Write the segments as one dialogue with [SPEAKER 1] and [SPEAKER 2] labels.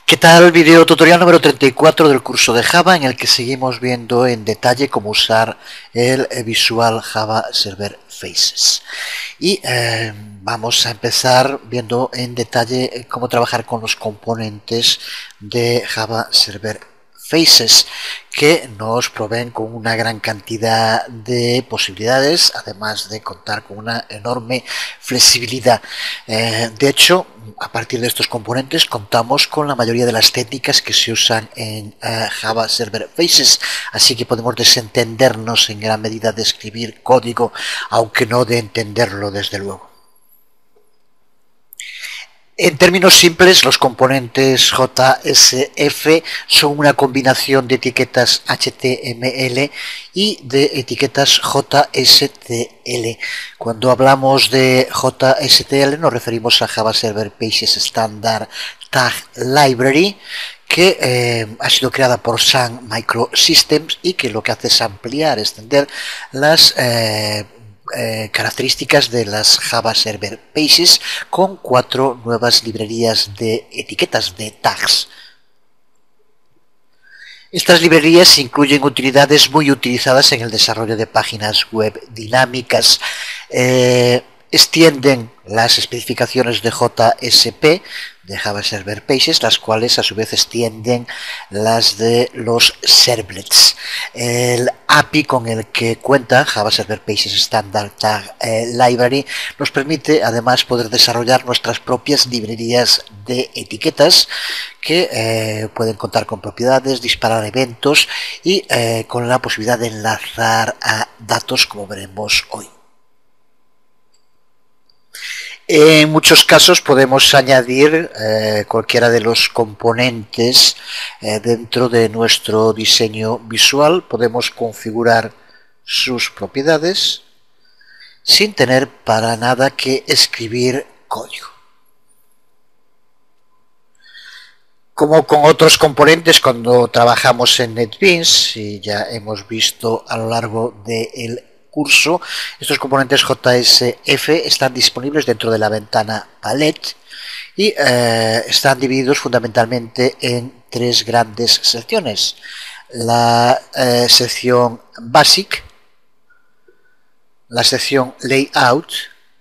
[SPEAKER 1] ¿Qué tal? Video tutorial número 34 del curso de Java, en el que seguimos viendo en detalle cómo usar el Visual Java Server Faces. Y vamos a empezar viendo en detalle cómo trabajar con los componentes de Java Server Faces, que nos proveen con una gran cantidad de posibilidades, además de contar con una enorme flexibilidad. De hecho, a partir de estos componentes contamos con la mayoría de las técnicas que se usan en Java Server Faces, así que podemos desentendernos en gran medida de escribir código, aunque no de entenderlo desde luego. En términos simples, los componentes JSF son una combinación de etiquetas HTML y de etiquetas JSTL. Cuando hablamos de JSTL nos referimos a Java Server Pages Standard Tag Library, que ha sido creada por Sun Microsystems y que lo que hace es ampliar, extender las características de las Java Server Pages con 4 nuevas librerías de etiquetas de tags. Estas librerías incluyen utilidades muy utilizadas en el desarrollo de páginas web dinámicas. Extienden las especificaciones de JSP, de Java Server Pages, las cuales a su vez extienden las de los servlets. El API con el que cuenta Java Server Pages Standard Tag Library nos permite además poder desarrollar nuestras propias librerías de etiquetas que pueden contar con propiedades, disparar eventos y con la posibilidad de enlazar a datos, como veremos hoy. En muchos casos podemos añadir cualquiera de los componentes dentro de nuestro diseño visual. Podemos configurar sus propiedades sin tener para nada que escribir código. Como con otros componentes cuando trabajamos en NetBeans, y ya hemos visto a lo largo del curso, estos componentes JSF están disponibles dentro de la ventana Palette y están divididos fundamentalmente en 3 grandes secciones. La sección Basic, la sección Layout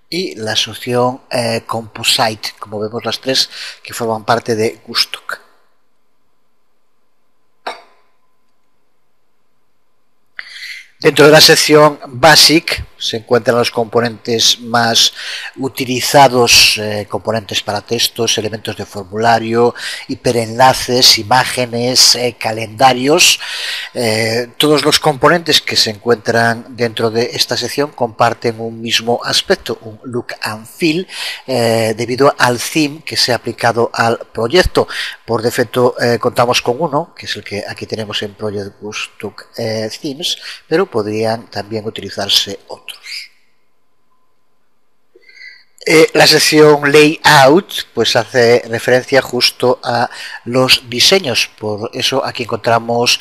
[SPEAKER 1] y la sección Composite, como vemos las 3 que forman parte de Gustock. Dentro de la sección Basic se encuentran los componentes más utilizados, componentes para textos, elementos de formulario, hiperenlaces, imágenes, calendarios. Todos los componentes que se encuentran dentro de esta sección comparten un mismo aspecto, un look and feel, debido al theme que se ha aplicado al proyecto. Por defecto contamos con uno, que es el que aquí tenemos en Project Gustock Themes, pero podrían también utilizarse otros. La sección Layout pues hace referencia justo a los diseños, por eso aquí encontramos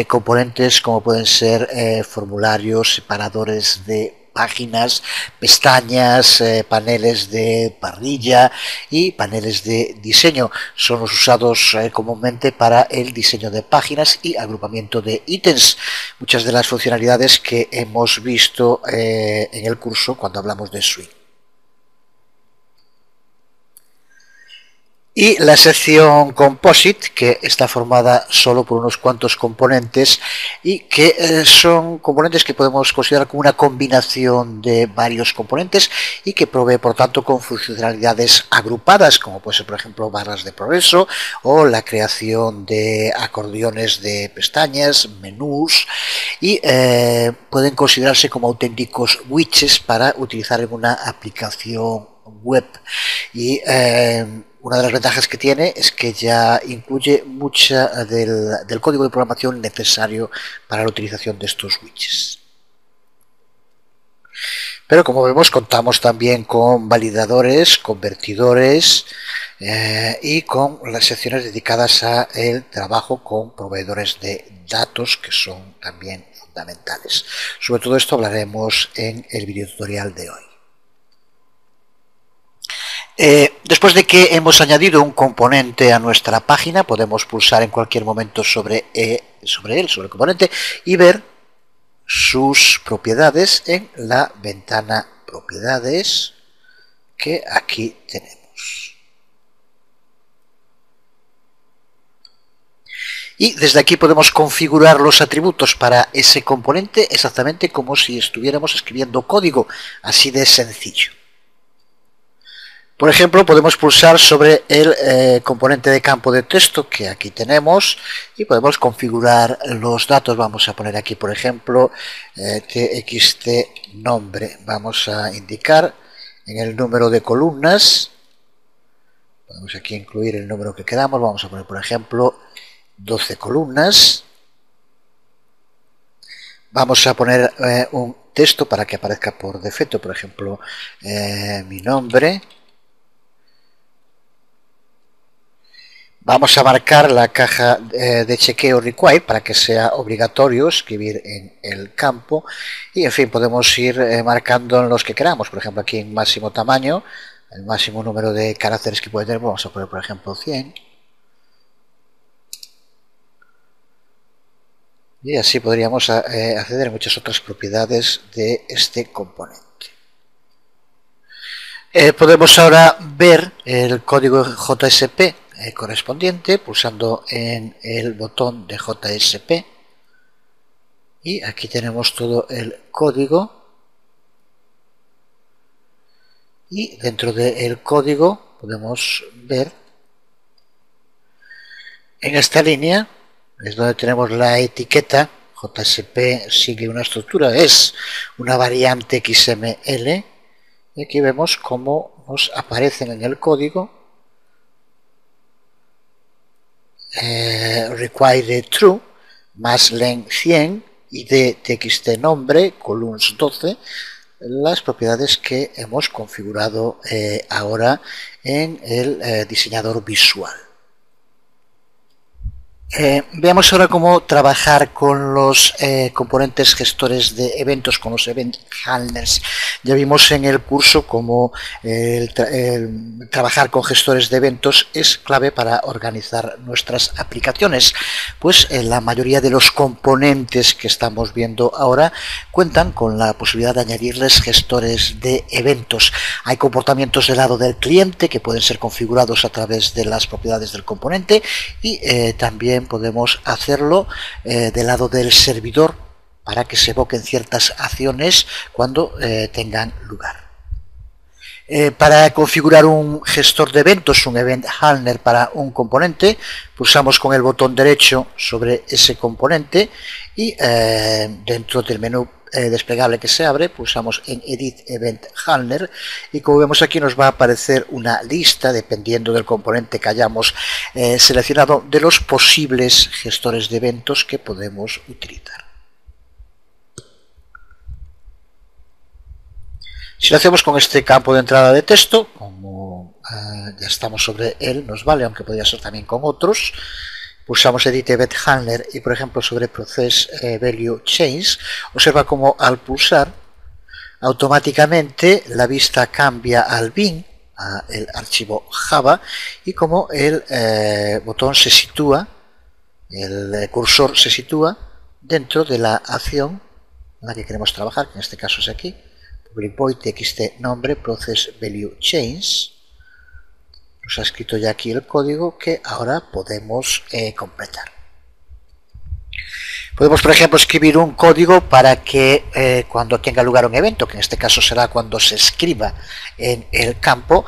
[SPEAKER 1] componentes como pueden ser formularios, separadores de páginas, pestañas, paneles de parrilla y paneles de diseño. Son los usados comúnmente para el diseño de páginas y agrupamiento de ítems. Muchas de las funcionalidades que hemos visto en el curso cuando hablamos de Swing. Y la sección Composite, que está formada solo por unos cuantos componentes y que son componentes que podemos considerar como una combinación de varios componentes y que provee por tanto con funcionalidades agrupadas, como puede ser por ejemplo barras de progreso o la creación de acordeones de pestañas, menús, y pueden considerarse como auténticos widgets para utilizar en una aplicación web. Y una de las ventajas que tiene es que ya incluye mucha del código de programación necesario para la utilización de estos widgets. Pero como vemos contamos también con validadores, convertidores y con las secciones dedicadas al trabajo con proveedores de datos, que son también fundamentales. Sobre todo esto hablaremos en el video tutorial de hoy. Después de que hemos añadido un componente a nuestra página, podemos pulsar en cualquier momento sobre él, sobre el componente, y ver sus propiedades en la ventana propiedades que aquí tenemos. Y desde aquí podemos configurar los atributos para ese componente exactamente como si estuviéramos escribiendo código, así de sencillo. Por ejemplo, podemos pulsar sobre el componente de campo de texto que aquí tenemos y podemos configurar los datos. Vamos a poner aquí, por ejemplo, txt nombre. Vamos a indicar en el número de columnas. Podemos aquí incluir el número que queramos. Vamos a poner, por ejemplo, 12 columnas. Vamos a poner un texto para que aparezca por defecto, por ejemplo, mi nombre. Vamos a marcar la caja de chequeo required para que sea obligatorio escribir en el campo y en fin podemos ir marcando los que queramos, por ejemplo aquí en máximo tamaño, el máximo número de caracteres que puede tener, vamos a poner por ejemplo 100 y así podríamos acceder a muchas otras propiedades de este componente. Podemos ahora ver el código JSP correspondiente pulsando en el botón de JSP y aquí tenemos todo el código y dentro del código podemos ver en esta línea es donde tenemos la etiqueta. JSP sigue una estructura, es una variante XML y aquí vemos cómo nos aparecen en el código required true, más len 100 y de txt nombre, columns 12, las propiedades que hemos configurado ahora en el diseñador visual. Veamos ahora cómo trabajar con los componentes gestores de eventos, con los event handlers. Ya vimos en el curso cómo trabajar con gestores de eventos es clave para organizar nuestras aplicaciones, pues la mayoría de los componentes que estamos viendo ahora cuentan con la posibilidad de añadirles gestores de eventos. Hay comportamientos del lado del cliente que pueden ser configurados a través de las propiedades del componente y también podemos hacerlo del lado del servidor para que se evoquen ciertas acciones cuando tengan lugar. Para configurar un gestor de eventos, un event handler para un componente, pulsamos con el botón derecho sobre ese componente y dentro del menú desplegable que se abre, pulsamos en Edit Event Handler y como vemos aquí nos va a aparecer una lista, dependiendo del componente que hayamos seleccionado, de los posibles gestores de eventos que podemos utilizar. Si lo hacemos con este campo de entrada de texto, como ya estamos sobre él, nos vale, aunque podría ser también con otros. Pulsamos Edit Event Handler y por ejemplo sobre Process Value Change, observa cómo al pulsar automáticamente la vista cambia al bin, al archivo Java, y como el botón se sitúa, el cursor se sitúa dentro de la acción en la que queremos trabajar, que en este caso es aquí, public void txt nombre process value change. Nos ha escrito ya aquí el código que ahora podemos completar. Podemos, por ejemplo, escribir un código para que cuando tenga lugar un evento, que en este caso será cuando se escriba en el campo,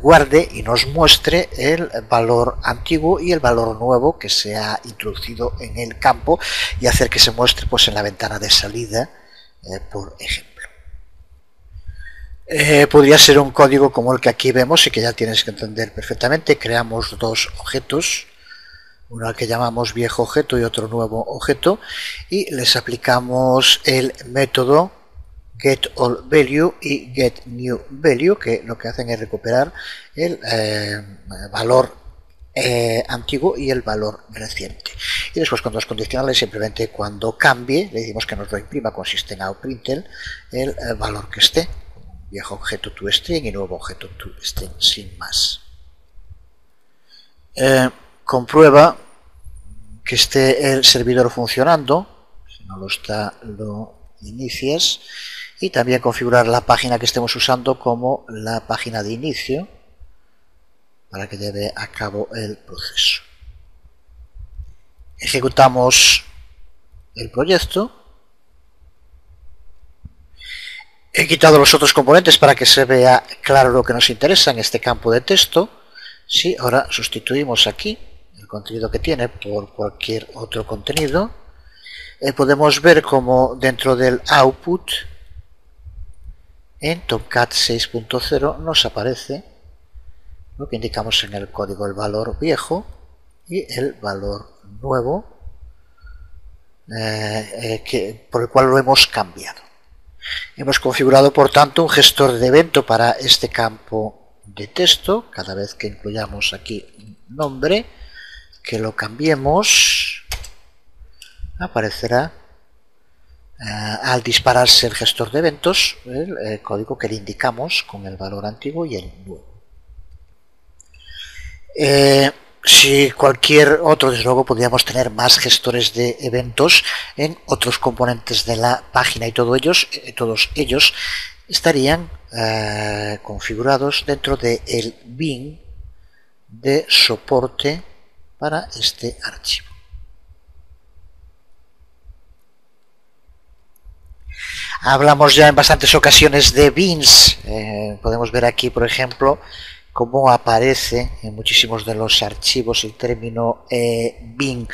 [SPEAKER 1] guarde y nos muestre el valor antiguo y el valor nuevo que se ha introducido en el campo y hacer que se muestre pues, en la ventana de salida, por ejemplo. Podría ser un código como el que aquí vemos y que ya tienes que entender perfectamente. Creamos dos objetos, uno al que llamamos viejo objeto y otro nuevo objeto, y les aplicamos el método getAllValue y getNewValue, que lo que hacen es recuperar el valor antiguo y el valor reciente. Y después con dos condicionales, simplemente cuando cambie le decimos que nos lo imprima con system out println el valor que esté, viejo objeto toString y nuevo objeto toString sin más. Comprueba que esté el servidor funcionando. Si no lo está, lo inicias. Y también configurar la página que estemos usando como la página de inicio para que lleve a cabo el proceso. Ejecutamos el proyecto. He quitado los otros componentes para que se vea claro lo que nos interesa en este campo de texto. Sí, ahora sustituimos aquí el contenido que tiene por cualquier otro contenido. Podemos ver como dentro del output en Tomcat 6.0 nos aparece lo que indicamos en el código, el valor viejo y el valor nuevo por el cual lo hemos cambiado. Hemos configurado por tanto un gestor de evento para este campo de texto. Cada vez que incluyamos aquí un nombre, que lo cambiemos, aparecerá al dispararse el gestor de eventos el código que le indicamos con el valor antiguo y el nuevo. Si cualquier otro, desde luego podríamos tener más gestores de eventos en otros componentes de la página y todos ellos estarían configurados dentro del bin de soporte para este archivo. Hablamos ya en bastantes ocasiones de bins. Podemos ver aquí, por ejemplo, cómo aparece en muchísimos de los archivos el término bin.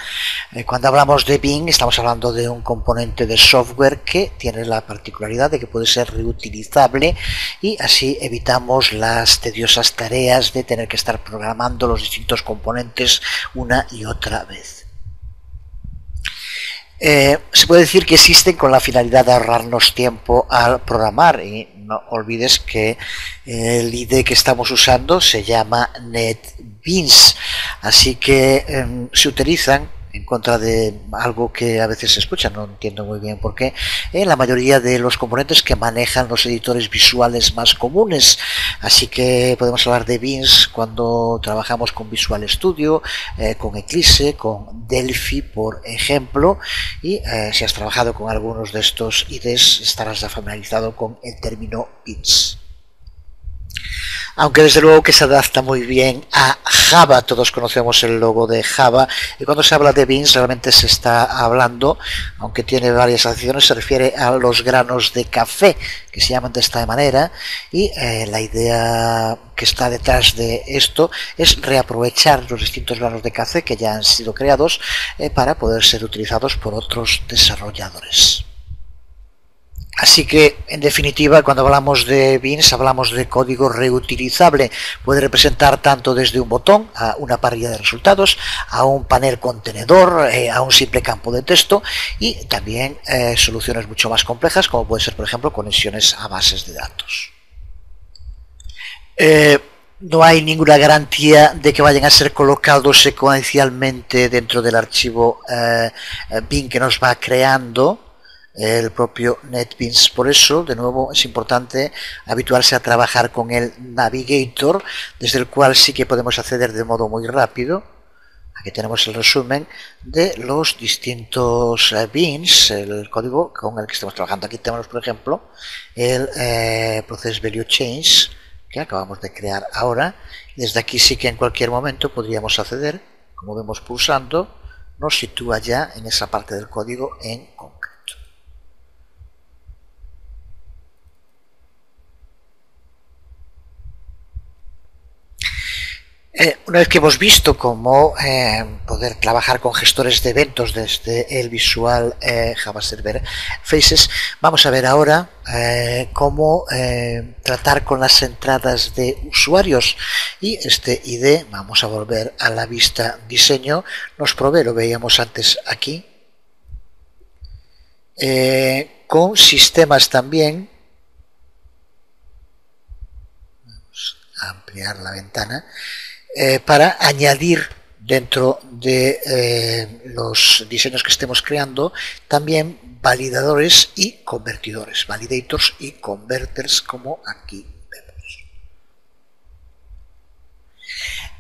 [SPEAKER 1] Cuando hablamos de bin estamos hablando de un componente de software que tiene la particularidad de que puede ser reutilizable y así evitamos las tediosas tareas de tener que estar programando los distintos componentes una y otra vez. Se puede decir que existen con la finalidad de ahorrarnos tiempo al programar, y no olvides que el IDE que estamos usando se llama NetBeans, así que se utilizan en contra de algo que a veces se escucha, no entiendo muy bien por qué, la mayoría de los componentes que manejan los editores visuales más comunes. Así que podemos hablar de beans cuando trabajamos con Visual Studio, con Eclipse, con Delphi, por ejemplo, y si has trabajado con algunos de estos IDEs estarás ya familiarizado con el término beans. Aunque desde luego que se adapta muy bien a Java, todos conocemos el logo de Java, y cuando se habla de beans realmente se está hablando, aunque tiene varias acciones, se refiere a los granos de café, que se llaman de esta manera, y la idea que está detrás de esto es reaprovechar los distintos granos de café que ya han sido creados para poder ser utilizados por otros desarrolladores. Así que, en definitiva, cuando hablamos de beans, hablamos de código reutilizable. Puede representar tanto desde un botón a una parrilla de resultados, a un panel contenedor, a un simple campo de texto y también soluciones mucho más complejas, como puede ser, por ejemplo, conexiones a bases de datos. No hay ninguna garantía de que vayan a ser colocados secuencialmente dentro del archivo bin que nos va creando el propio NetBeans. Por eso, de nuevo, es importante habituarse a trabajar con el Navigator, desde el cual sí que podemos acceder de modo muy rápido. Aquí tenemos el resumen de los distintos beans, el código con el que estamos trabajando. Aquí tenemos, por ejemplo, el Process Value Change que acabamos de crear ahora. Desde aquí sí que en cualquier momento podríamos acceder, como vemos pulsando, nos sitúa ya en esa parte del código en concreto. Una vez que hemos visto cómo poder trabajar con gestores de eventos desde el Visual Java Server Faces, vamos a ver ahora cómo tratar con las entradas de usuarios. Y este ID, vamos a volver a la vista diseño, nos provee, lo veíamos antes aquí, con sistemas también. Vamos a ampliar la ventana. Para añadir dentro de los diseños que estemos creando también validadores y convertidores, validators y converters, como aquí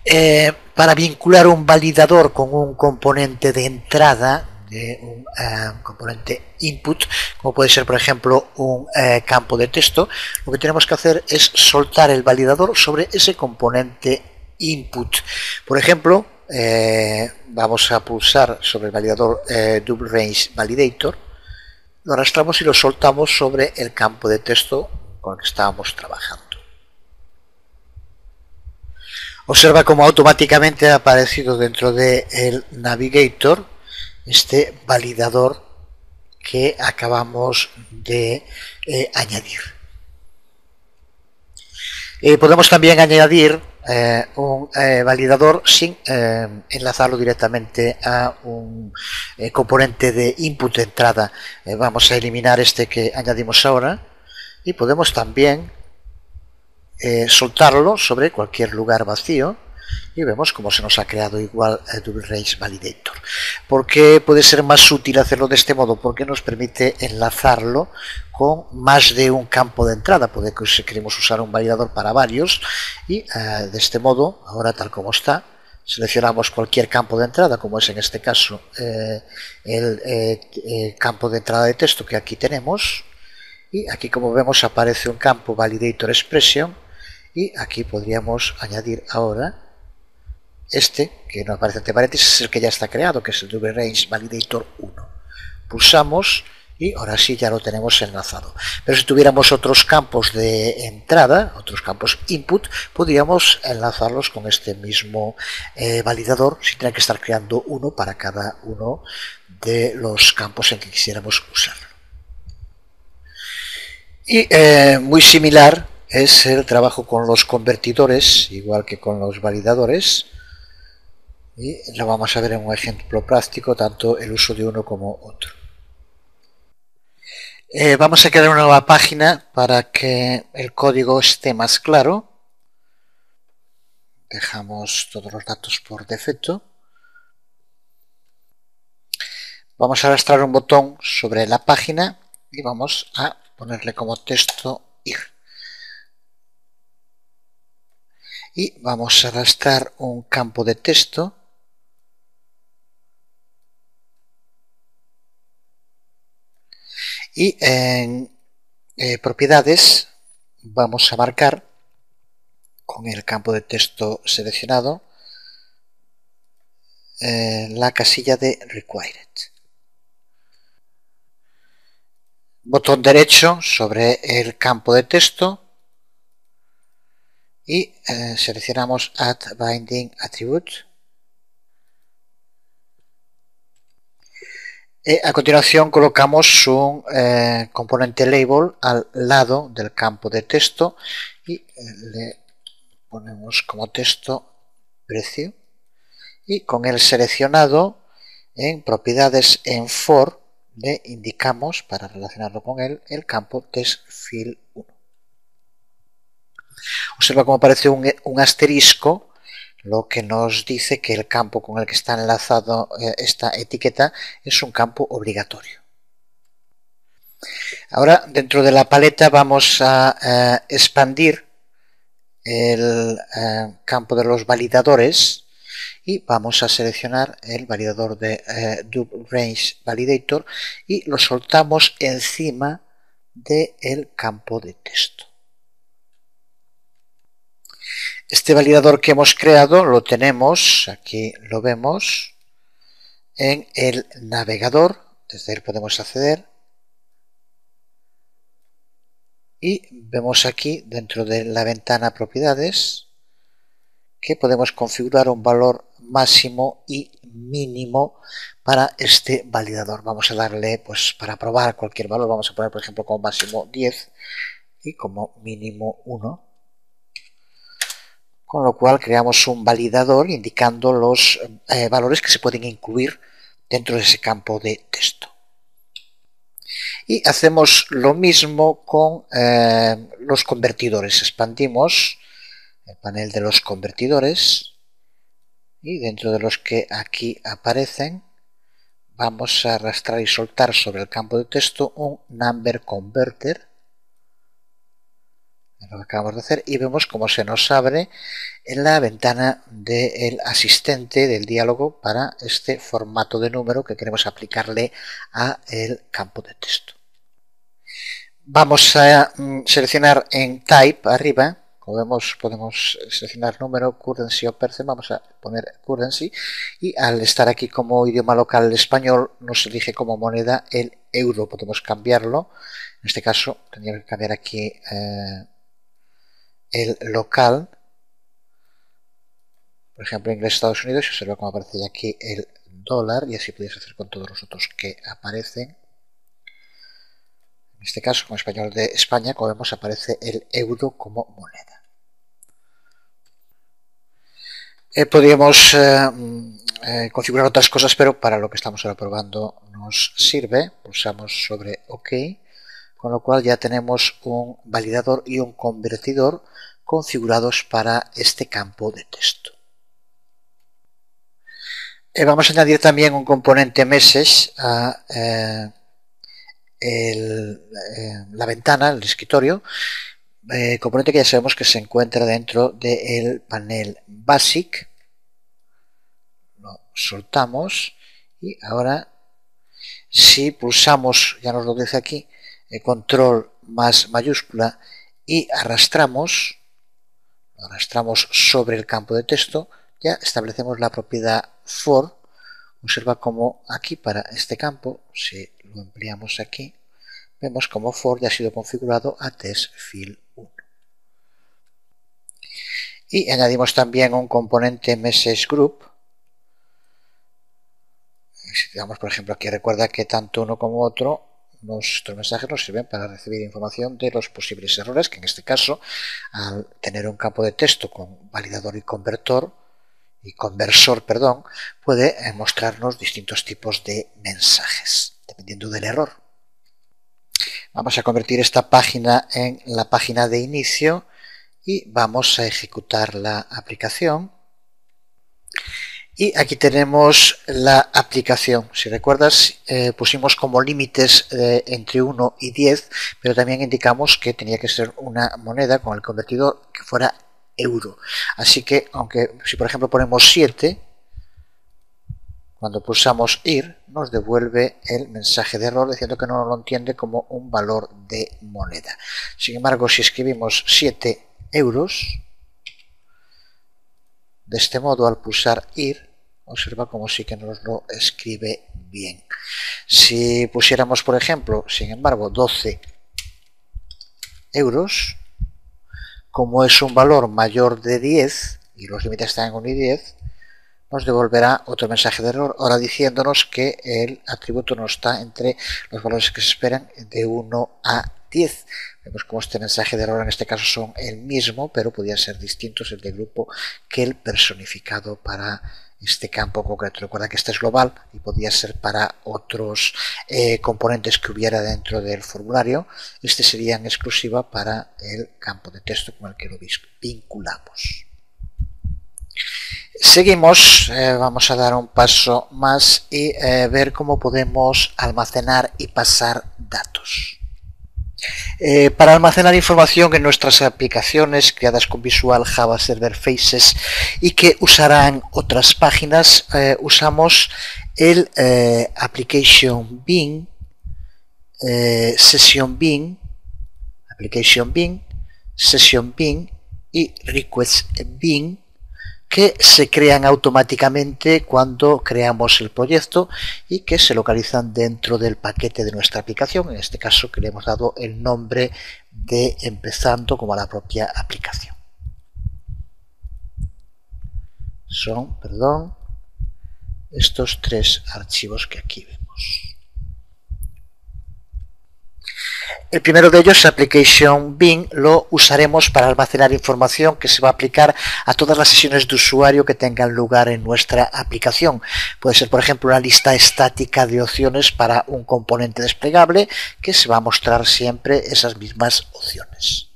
[SPEAKER 1] vemos. Para vincular un validador con un componente de entrada, de un componente input, como puede ser por ejemplo un campo de texto, lo que tenemos que hacer es soltar el validador sobre ese componente input. Por ejemplo, vamos a pulsar sobre el validador double range validator, lo arrastramos y lo soltamos sobre el campo de texto con el que estábamos trabajando. Observa cómo automáticamente ha aparecido dentro del navigator este validador que acabamos de añadir. Podemos también añadir un validador sin enlazarlo directamente a un componente de input de entrada. Vamos a eliminar este que añadimos ahora y podemos también soltarlo sobre cualquier lugar vacío y vemos cómo se nos ha creado igual el double range validator. ¿Por qué puede ser más útil hacerlo de este modo? Porque nos permite enlazarlo con más de un campo de entrada. Puede que si queremos usar un validador para varios y de este modo, ahora tal como está, seleccionamos cualquier campo de entrada, como es en este caso el campo de entrada de texto que aquí tenemos, y aquí como vemos aparece un campo validator expression y aquí podríamos añadir ahora este, que no aparece entre paréntesis, es el que ya está creado, que es el double range validator 1. Pulsamos y ahora sí ya lo tenemos enlazado. Pero si tuviéramos otros campos de entrada, otros campos input, podríamos enlazarlos con este mismo validador sin tener que estar creando uno para cada uno de los campos en que quisiéramos usarlo. Y muy similar es el trabajo con los convertidores, igual que con los validadores. Y lo vamos a ver en un ejemplo práctico, tanto el uso de uno como otro. Vamos a crear una nueva página para que el código esté más claro. Dejamos todos los datos por defecto. Vamos a arrastrar un botón sobre la página y vamos a ponerle como texto ir. Y vamos a arrastrar un campo de texto. Y en propiedades vamos a marcar con el campo de texto seleccionado la casilla de required. Botón derecho sobre el campo de texto y seleccionamos Add Binding Attribute. A continuación colocamos un componente label al lado del campo de texto y le ponemos como texto precio, y con el seleccionado en propiedades en for le indicamos, para relacionarlo con él, el campo TextField1. Observa cómo aparece un asterisco, lo que nos dice que el campo con el que está enlazado esta etiqueta es un campo obligatorio. Ahora, dentro de la paleta vamos a expandir el campo de los validadores y vamos a seleccionar el validador de Double Range Validator y lo soltamos encima del campo de texto. Este validador que hemos creado lo tenemos, aquí lo vemos, en el navegador, desde él podemos acceder y vemos aquí dentro de la ventana propiedades que podemos configurar un valor máximo y mínimo para este validador. Vamos a darle, pues para probar cualquier valor, vamos a poner por ejemplo como máximo 10 y como mínimo 1. Con lo cual creamos un validador indicando los valores que se pueden incluir dentro de ese campo de texto. Y hacemos lo mismo con los convertidores. Expandimos el panel de los convertidores y dentro de los que aquí aparecen vamos a arrastrar y soltar sobre el campo de texto un number converter, lo que acabamos de hacer, y vemos cómo se nos abre en la ventana del asistente del diálogo para este formato de número que queremos aplicarle a el campo de texto. Vamos a seleccionar en Type arriba, como vemos podemos seleccionar número, currency o percent, vamos a poner currency, y al estar aquí como idioma local el español nos elige como moneda el euro, podemos cambiarlo, en este caso tendríamos que cambiar aquí el local, por ejemplo inglés Estados Unidos, y observa cómo aparece aquí el dólar, y así podéis hacer con todos los otros que aparecen. En este caso, con español de España, como vemos, aparece el euro como moneda. Podríamos configurar otras cosas, pero para lo que estamos ahora probando nos sirve. Pulsamos sobre OK, con lo cual ya tenemos un validador y un convertidor configurados para este campo de texto. Vamos a añadir también un componente message a la ventana, el escritorio, componente que ya sabemos que se encuentra dentro del panel Basic. Lo soltamos y ahora si pulsamos, ya nos lo dice aquí, control más mayúscula y arrastramos sobre el campo de texto, ya establecemos la propiedad for. Observa cómo aquí para este campo, si lo ampliamos aquí, vemos como for ya ha sido configurado a testfield 1. Y añadimos también un componente message group. Si digamos, por ejemplo, aquí recuerda que tanto uno como otro, nuestros mensajes nos sirven para recibir información de los posibles errores, que en este caso, al tener un campo de texto con validador y conversor, puede mostrarnos distintos tipos de mensajes, dependiendo del error. Vamos a convertir esta página en la página de inicio y vamos a ejecutar la aplicación. Y aquí tenemos la aplicación. Si recuerdas, pusimos como límites entre 1 y 10, pero también indicamos que tenía que ser una moneda con el convertidor que fuera euro. Así que, aunque si por ejemplo ponemos 7, cuando pulsamos ir, nos devuelve el mensaje de error diciendo que no lo entiende como un valor de moneda. Sin embargo, si escribimos 7 euros, de este modo, al pulsar ir, observa como sí que nos lo escribe bien. Si pusiéramos, por ejemplo, sin embargo, 12 euros, como es un valor mayor de 10, y los límites están en 1 y 10, nos devolverá otro mensaje de error, ahora diciéndonos que el atributo no está entre los valores que se esperan de 1 a 10. Vemos como este mensaje de error en este caso son el mismo, pero podían ser distintos el de grupo que el personificado para este campo concreto. Recuerda que este es global y podía ser para otros componentes que hubiera dentro del formulario. Este sería en exclusiva para el campo de texto con el que lo vinculamos. Seguimos, vamos a dar un paso más y ver cómo podemos almacenar y pasar datos. Para almacenar información en nuestras aplicaciones creadas con Visual Java Server Faces y que usarán otras páginas, usamos el Application Bin, Session Bin, Application Bin, Session Bin y Request Bin, que se crean automáticamente cuando creamos el proyecto y que se localizan dentro del paquete de nuestra aplicación, en este caso que le hemos dado el nombre de empezando como a la propia aplicación. Son, estos 3 archivos que aquí vemos. El primero de ellos, Application Bin, lo usaremos para almacenar información que se va a aplicar a todas las sesiones de usuario que tengan lugar en nuestra aplicación. Puede ser, por ejemplo, una lista estática de opciones para un componente desplegable que se va a mostrar siempre esas mismas opciones.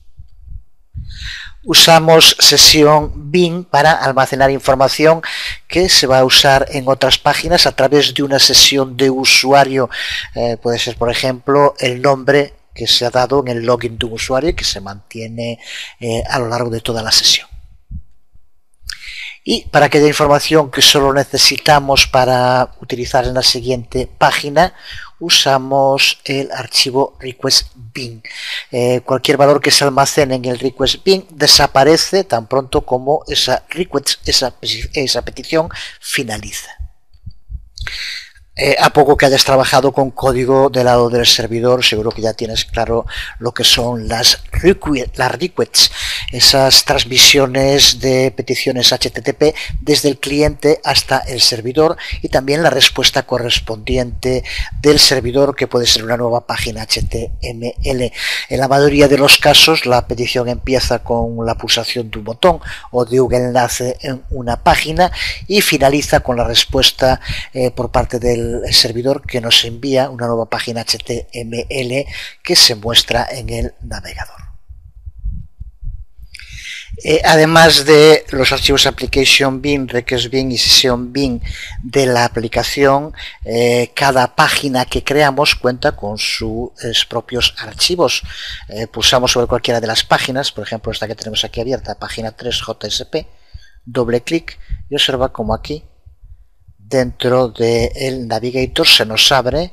[SPEAKER 1] usamos sesión bin para almacenar información que se va a usar en otras páginas a través de una sesión de usuario. Puede ser, por ejemplo, el nombre que se ha dado en el login de un usuario y que se mantiene a lo largo de toda la sesión. Y para aquella información que solo necesitamos para utilizar en la siguiente página, usamos el archivo request bin. Cualquier valor que se almacene en el request bin desaparece tan pronto como esa petición finaliza. A poco que hayas trabajado con código del lado del servidor, seguro que ya tienes claro lo que son las requests, esas transmisiones de peticiones HTTP desde el cliente hasta el servidor, y también la respuesta correspondiente del servidor, que puede ser una nueva página HTML. En la mayoría de los casos la petición empieza con la pulsación de un botón o de un enlace en una página y finaliza con la respuesta por parte del servidor, que nos envía una nueva página HTML que se muestra en el navegador. Además de los archivos application bin, request bin y session bin de la aplicación, cada página que creamos cuenta con sus propios archivos. Pulsamos sobre cualquiera de las páginas, por ejemplo esta que tenemos aquí abierta, página 3 JSP, doble clic y observa como aquí dentro del navigator se nos abre,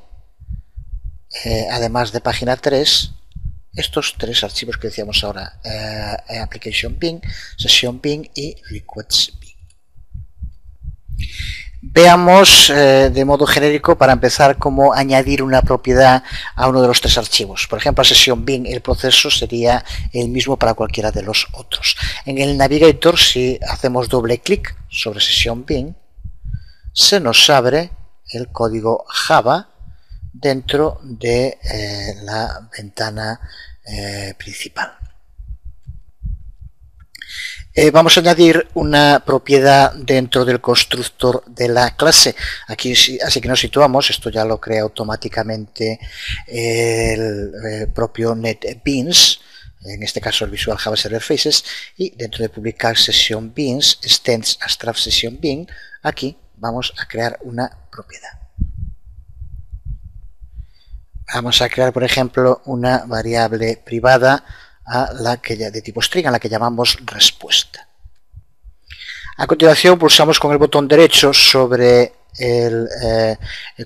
[SPEAKER 1] además de página 3, estos tres archivos que decíamos ahora, application bin, session bin y request bin. Veamos de modo genérico, para empezar, cómo añadir una propiedad a uno de los tres archivos. Por ejemplo, a session bin, el proceso sería el mismo para cualquiera de los otros. En el navigator, si hacemos doble clic sobre session bin, se nos abre el código Java dentro de la ventana principal. Vamos a añadir una propiedad dentro del constructor de la clase. Aquí, así que nos situamos, esto ya lo crea automáticamente el propio NetBeans, en este caso el Visual Java Server Faces, y dentro de publicar session beans, extends abstract session bin, aquí vamos a crear una propiedad. Vamos a crear, por ejemplo, una variable privada de tipo string, a la que llamamos respuesta. A continuación pulsamos con el botón derecho sobre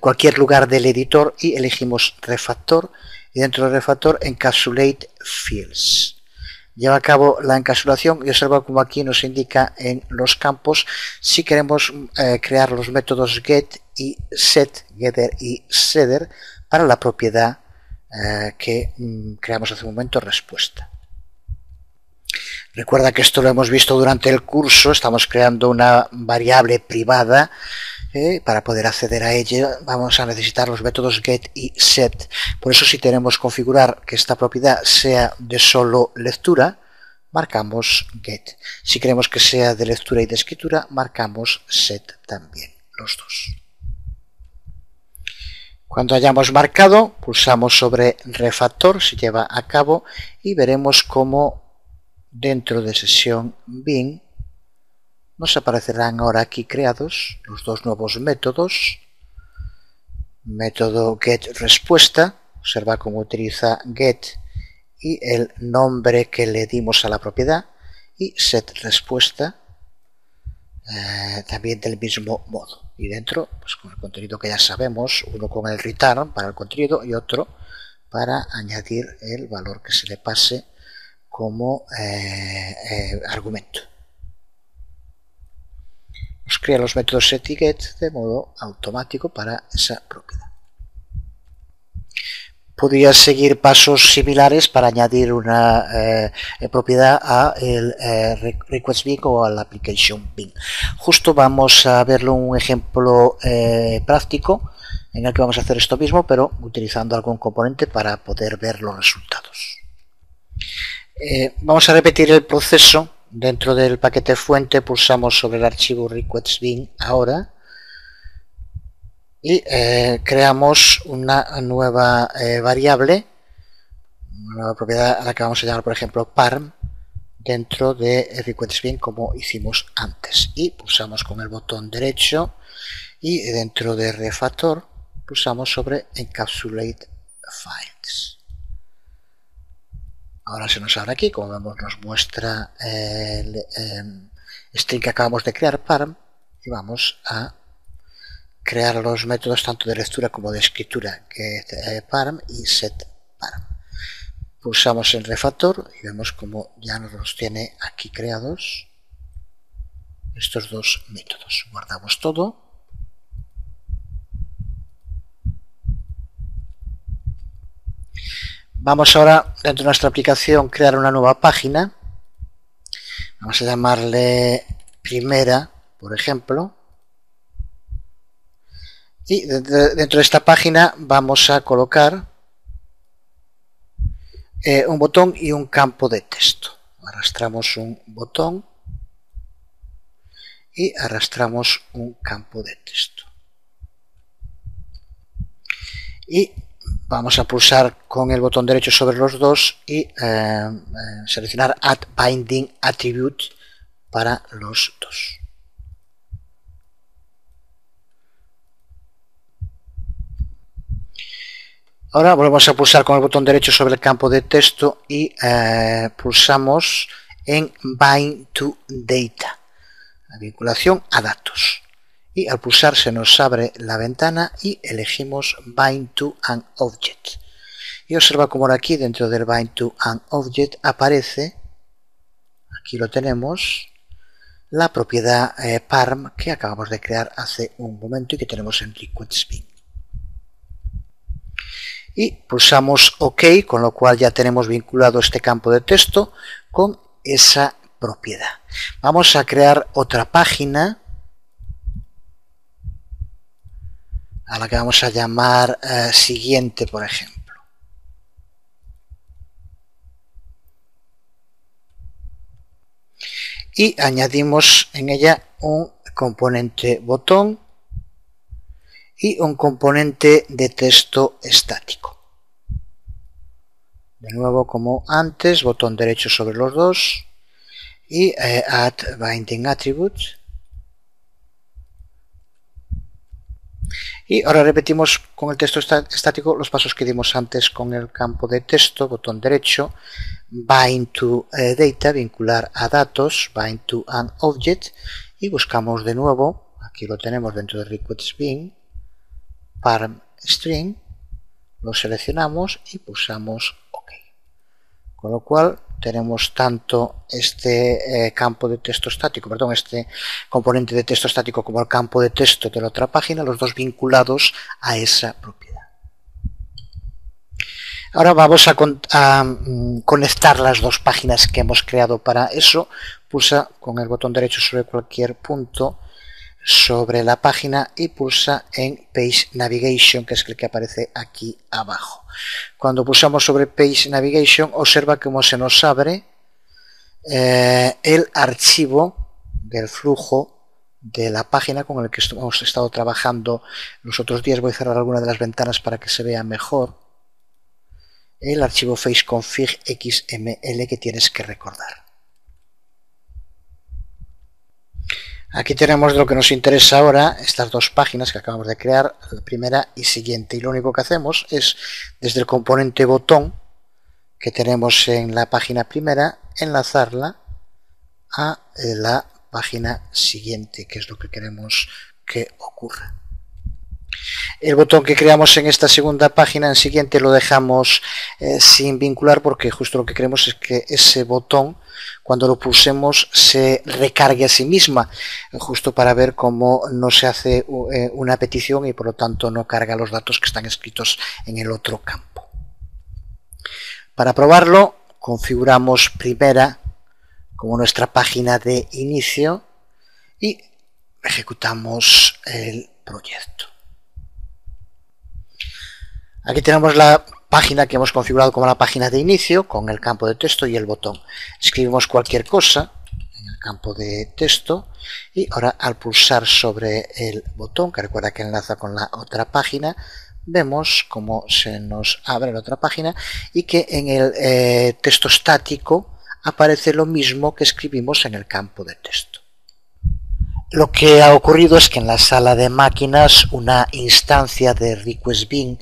[SPEAKER 1] cualquier lugar del editor y elegimos refactor, y dentro del refactor encapsulate fields. Lleva a cabo la encapsulación y observa como aquí nos indica en los campos si queremos crear los métodos get y set, getter y setter, para la propiedad que creamos hace un momento, respuesta. Recuerda que esto lo hemos visto durante el curso, estamos creando una variable privada. Para poder acceder a ella vamos a necesitar los métodos get y set. Por eso, si tenemos que configurar que esta propiedad sea de solo lectura, marcamos get. Si queremos que sea de lectura y de escritura, marcamos set también, los dos. Cuando hayamos marcado, pulsamos sobre refactor, se lleva a cabo, y veremos cómo dentro de sesión bin nos aparecerán ahora aquí creados los dos nuevos métodos. Método getRespuesta, observa cómo utiliza get y el nombre que le dimos a la propiedad, y setRespuesta también del mismo modo. Y dentro, pues con el contenido que ya sabemos, uno con el return para el contenido y otro para añadir el valor que se le pase como argumento. Nos crea los métodos set y get de modo automático para esa propiedad. Podría seguir pasos similares para añadir una propiedad a el request bin o al application bin. Justo vamos a verlo un ejemplo práctico en el que vamos a hacer esto mismo, pero utilizando algún componente para poder ver los resultados. Vamos a repetir el proceso. Dentro del paquete fuente pulsamos sobre el archivo request bin ahora y creamos una nueva variable, una nueva propiedad a la que vamos a llamar, por ejemplo, parm, dentro de Request como hicimos antes, y pulsamos con el botón derecho y dentro de Refactor pulsamos sobre Encapsulate Files. Ahora se nos abre aquí, como vemos nos muestra el string que acabamos de crear, parm, y vamos a crear los métodos tanto de lectura como de escritura, getParm y setParm. Pulsamos en Refactor y vemos como ya nos los tiene aquí creados estos dos métodos. Guardamos todo. Vamos ahora dentro de nuestra aplicación crear una nueva página. Vamos a llamarle primera, por ejemplo. Y dentro de esta página vamos a colocar un botón y un campo de texto. Arrastramos un botón y arrastramos un campo de texto. Y vamos a pulsar con el botón derecho sobre los dos y seleccionar Add Binding Attribute para los dos. Ahora volvemos a pulsar con el botón derecho sobre el campo de texto y pulsamos en Bind to Data, la vinculación a datos. Y al pulsar se nos abre la ventana y elegimos Bind to an Object. Y observa como aquí dentro del Bind to an Object aparece, aquí lo tenemos, la propiedad parm que acabamos de crear hace un momento y que tenemos en Request. Y pulsamos OK, con lo cual ya tenemos vinculado este campo de texto con esa propiedad. Vamos a crear otra página a la que vamos a llamar siguiente, por ejemplo. Y añadimos en ella un componente botón y un componente de texto estático. De nuevo, como antes, botón derecho sobre los dos y Add Binding Attribute. Y ahora repetimos con el texto estático los pasos que dimos antes con el campo de texto, botón derecho, Bind to Data, vincular a datos, Bind to an Object, y buscamos de nuevo, aquí lo tenemos dentro de Request parm string, lo seleccionamos y pulsamos OK. Con lo cual tenemos tanto este campo de texto estático, perdón, este componente de texto estático como el campo de texto de la otra página, los dos vinculados a esa propiedad. Ahora vamos a conectar las dos páginas que hemos creado. Para eso, pulsa con el botón derecho sobre cualquier punto sobre la página y pulsa en Page Navigation, que es el que aparece aquí abajo. Cuando pulsamos sobre Page Navigation, observa cómo se nos abre el archivo del flujo de la página con el que hemos estado trabajando los otros días. Voy a cerrar alguna de las ventanas para que se vea mejor. El archivo faceconfig XML que tienes que recordar. Aquí tenemos lo que nos interesa ahora, estas dos páginas que acabamos de crear, la primera y siguiente. Y lo único que hacemos es, desde el componente botón que tenemos en la página primera, enlazarla a la página siguiente, que es lo que queremos que ocurra. El botón que creamos en esta segunda página, en siguiente, lo dejamos sin vincular porque justo lo que queremos es que ese botón, cuando lo pulsemos, se recargue a sí misma, justo para ver cómo no se hace una petición y por lo tanto no carga los datos que están escritos en el otro campo. Para probarlo, configuramos primera como nuestra página de inicio y ejecutamos el proyecto. Aquí tenemos la página que hemos configurado como la página de inicio con el campo de texto y el botón. Escribimos cualquier cosa en el campo de texto y ahora al pulsar sobre el botón, que recuerda que enlaza con la otra página, vemos cómo se nos abre la otra página y que en el texto estático aparece lo mismo que escribimos en el campo de texto. Lo que ha ocurrido es que en la sala de máquinas una instancia de request bin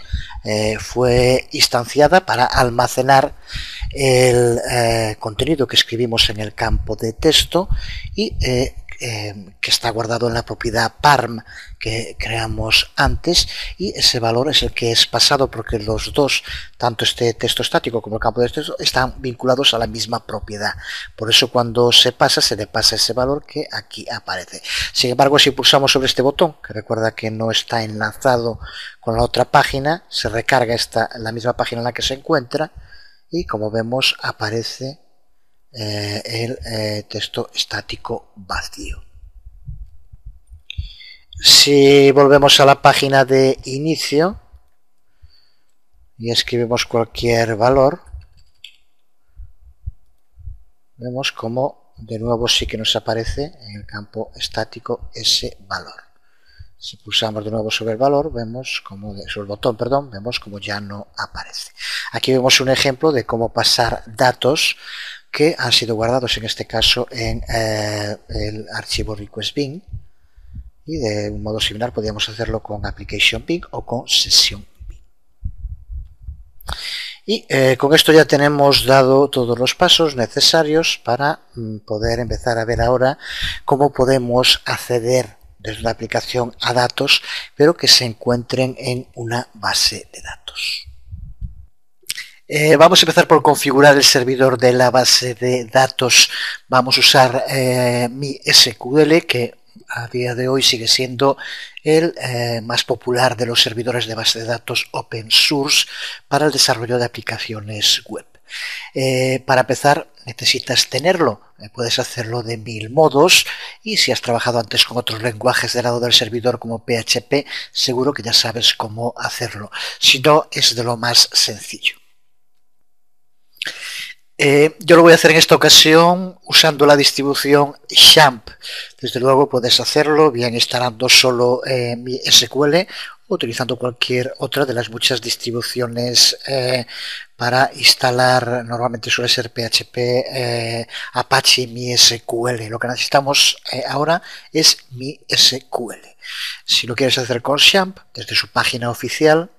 [SPEAKER 1] fue instanciada para almacenar el contenido que escribimos en el campo de texto y que está guardado en la propiedad parm que creamos antes, y ese valor es el que es pasado porque los dos, tanto este texto estático como el campo de texto, están vinculados a la misma propiedad. Por eso cuando se pasa, se le pasa ese valor que aquí aparece. Sin embargo, si pulsamos sobre este botón, que recuerda que no está enlazado con la otra página, se recarga la misma página en la que se encuentra y, como vemos, aparece el texto estático vacío. Si volvemos a la página de inicio y escribimos cualquier valor, vemos como de nuevo sí que nos aparece en el campo estático ese valor. Si pulsamos de nuevo sobre el valor, vemos como sobre el botón, perdón, vemos como ya no aparece. Aquí vemos un ejemplo de cómo pasar datos que han sido guardados en este caso en el archivo request bin, y de un modo similar podríamos hacerlo con application bin o con session bin. Y con esto ya tenemos dado todos los pasos necesarios para poder empezar a ver ahora cómo podemos acceder desde una aplicación a datos, pero que se encuentren en una base de datos. Vamos a empezar por configurar el servidor de la base de datos. Vamos a usar MySQL, que a día de hoy sigue siendo el más popular de los servidores de base de datos open source para el desarrollo de aplicaciones web. Para empezar necesitas tenerlo, puedes hacerlo de 1000 modos, y si has trabajado antes con otros lenguajes del lado del servidor como PHP, seguro que ya sabes cómo hacerlo. Si no, es de lo más sencillo. Yo lo voy a hacer en esta ocasión usando la distribución XAMPP. Desde luego puedes hacerlo bien instalando solo MySQL o utilizando cualquier otra de las muchas distribuciones para instalar. Normalmente suele ser PHP, Apache, MySQL. Lo que necesitamos ahora es MySQL. Si lo quieres hacer con XAMPP, desde su página oficial,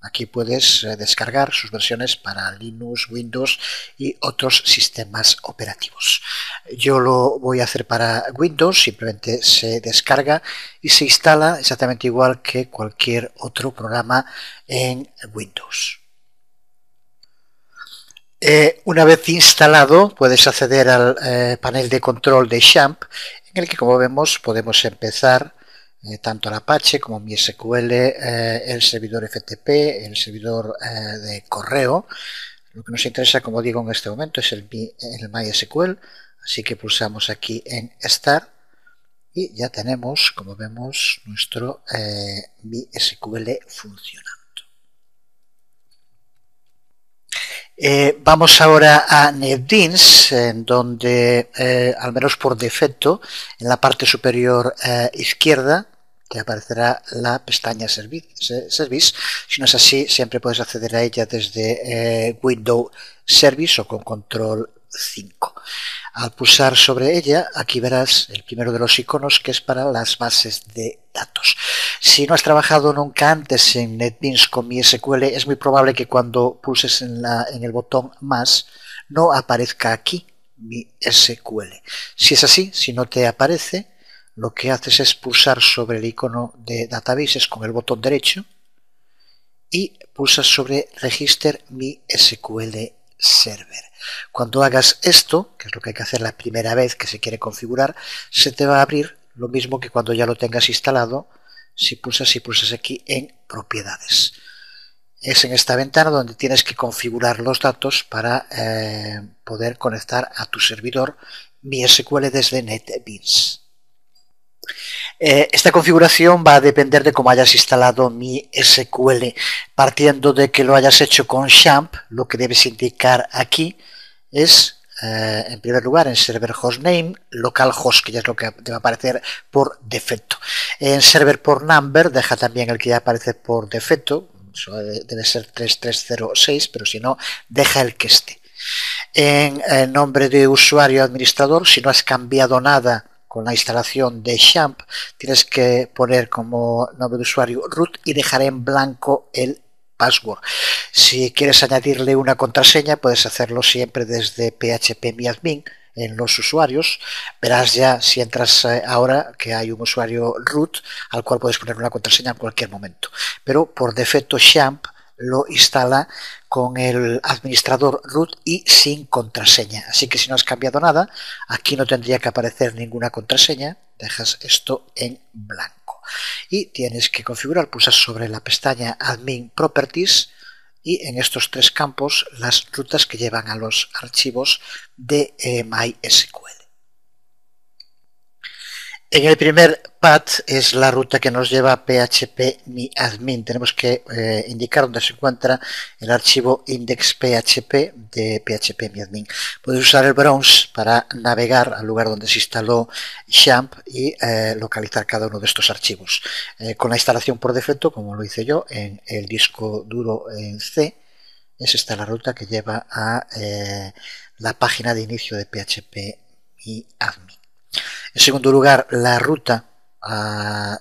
[SPEAKER 1] aquí puedes descargar sus versiones para Linux, Windows y otros sistemas operativos. Yo lo voy a hacer para Windows, simplemente se descarga y se instala exactamente igual que cualquier otro programa en Windows. Una vez instalado, puedes acceder al panel de control de XAMPP, en el que, como vemos, podemos empezar tanto el Apache como MySQL, el servidor FTP, el servidor de correo. Lo que nos interesa, como digo, en este momento es el MySQL, así que pulsamos aquí en Start y ya tenemos, como vemos, nuestro MySQL funcionando. Vamos ahora a NetBeans, en donde, al menos por defecto, en la parte superior izquierda, te aparecerá la pestaña Service. Si no es así, siempre puedes acceder a ella desde Windows Service o con Control 5. Al pulsar sobre ella, aquí verás el primero de los iconos, que es para las bases de datos. Si no has trabajado nunca antes en NetBeans con MySQL, es muy probable que cuando pulses en el botón más no aparezca aquí MySQL. Si es así, si no te aparece, lo que haces es pulsar sobre el icono de Databases con el botón derecho y pulsas sobre Register MySQL Server. Cuando hagas esto, que es lo que hay que hacer la primera vez que se quiere configurar, se te va a abrir lo mismo que cuando ya lo tengas instalado, si pulsas aquí en Propiedades. Es en esta ventana donde tienes que configurar los datos para poder conectar a tu servidor MySQL desde NetBeans. Esta configuración va a depender de cómo hayas instalado MySQL. Partiendo de que lo hayas hecho con XAMPP, lo que debes indicar aquí es, en primer lugar, en server hostname, localhost, que ya es lo que te va a aparecer por defecto. En server port number, deja también el que ya aparece por defecto, eso debe ser 3306, pero si no, deja el que esté. en el nombre de usuario administrador, si no has cambiado nada con la instalación de XAMPP, tienes que poner como nombre de usuario root y dejar en blanco el password. Si quieres añadirle una contraseña, puedes hacerlo siempre desde phpMyAdmin en los usuarios. Verás ya si entras ahora que hay un usuario root al cual puedes poner una contraseña en cualquier momento. Pero por defecto XAMPP lo instala con el administrador root y sin contraseña. Así que si no has cambiado nada, aquí no tendría que aparecer ninguna contraseña. Dejas esto en blanco. Y tienes que configurar, pulsas sobre la pestaña Admin Properties y en estos tres campos las rutas que llevan a los archivos de MySQL. En el primer path es la ruta que nos lleva a phpMyAdmin. Tenemos que indicar dónde se encuentra el archivo index.php de phpMyAdmin. Puedes usar el browse para navegar al lugar donde se instaló XAMPP y localizar cada uno de estos archivos. Con la instalación por defecto, como lo hice yo, en el disco duro en C, es esta la ruta que lleva a la página de inicio de phpMyAdmin. En segundo lugar, la ruta para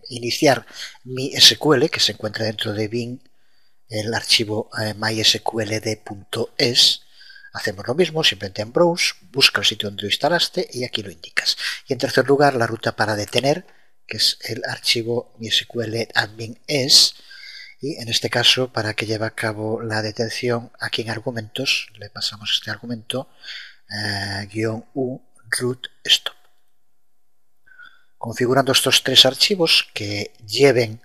[SPEAKER 1] iniciar MySQL, que se encuentra dentro de bin, el archivo mysqld.es. Hacemos lo mismo, simplemente en browse, busca el sitio donde lo instalaste y aquí lo indicas. Y en tercer lugar, la ruta para detener, que es el archivo mysql_admin_es. Y en este caso, para que lleve a cabo la detención, aquí en argumentos, le pasamos este argumento, -u root stop. Configurando estos tres archivos que lleven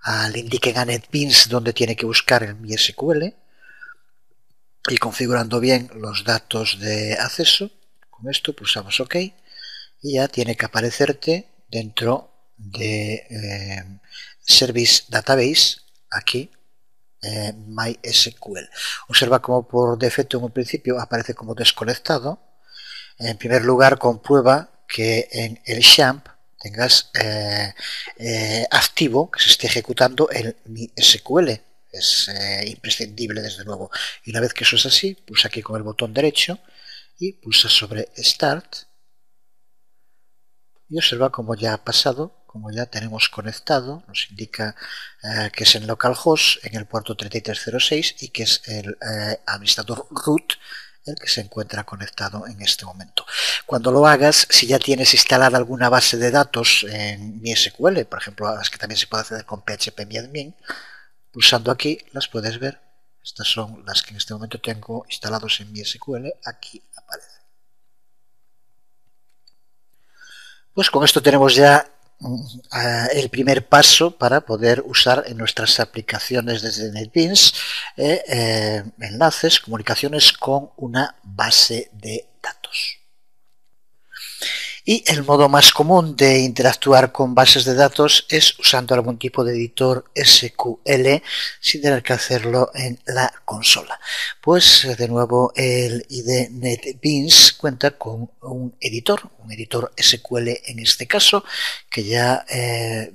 [SPEAKER 1] al indiquen a NetBeans donde tiene que buscar el MySQL y configurando bien los datos de acceso, con esto pulsamos OK y ya tiene que aparecerte dentro de Service Database aquí MySQL. Observa como por defecto en un principio aparece como desconectado. En primer lugar, comprueba que en el XAMPP tengas activo, que se esté ejecutando el MySQL. Es imprescindible, desde luego. Y una vez que eso es así, pulsa aquí con el botón derecho y pulsa sobre Start. Y observa como ya ha pasado, como ya tenemos conectado, nos indica que es en localhost en el puerto 3306 y que es el administrador root el que se encuentra conectado en este momento. Cuando lo hagas, si ya tienes instalada alguna base de datos en MySQL, por ejemplo, las que también se puede acceder con phpMyAdmin, pulsando aquí las puedes ver. Estas son las que en este momento tengo instalados en MySQL, aquí aparece. Pues con esto tenemos ya el primer paso para poder usar en nuestras aplicaciones desde NetBeans enlaces, comunicaciones con una base de datos. Y el modo más común de interactuar con bases de datos es usando algún tipo de editor SQL sin tener que hacerlo en la consola. Pues de nuevo el IDE NetBeans cuenta con un editor SQL en este caso, que ya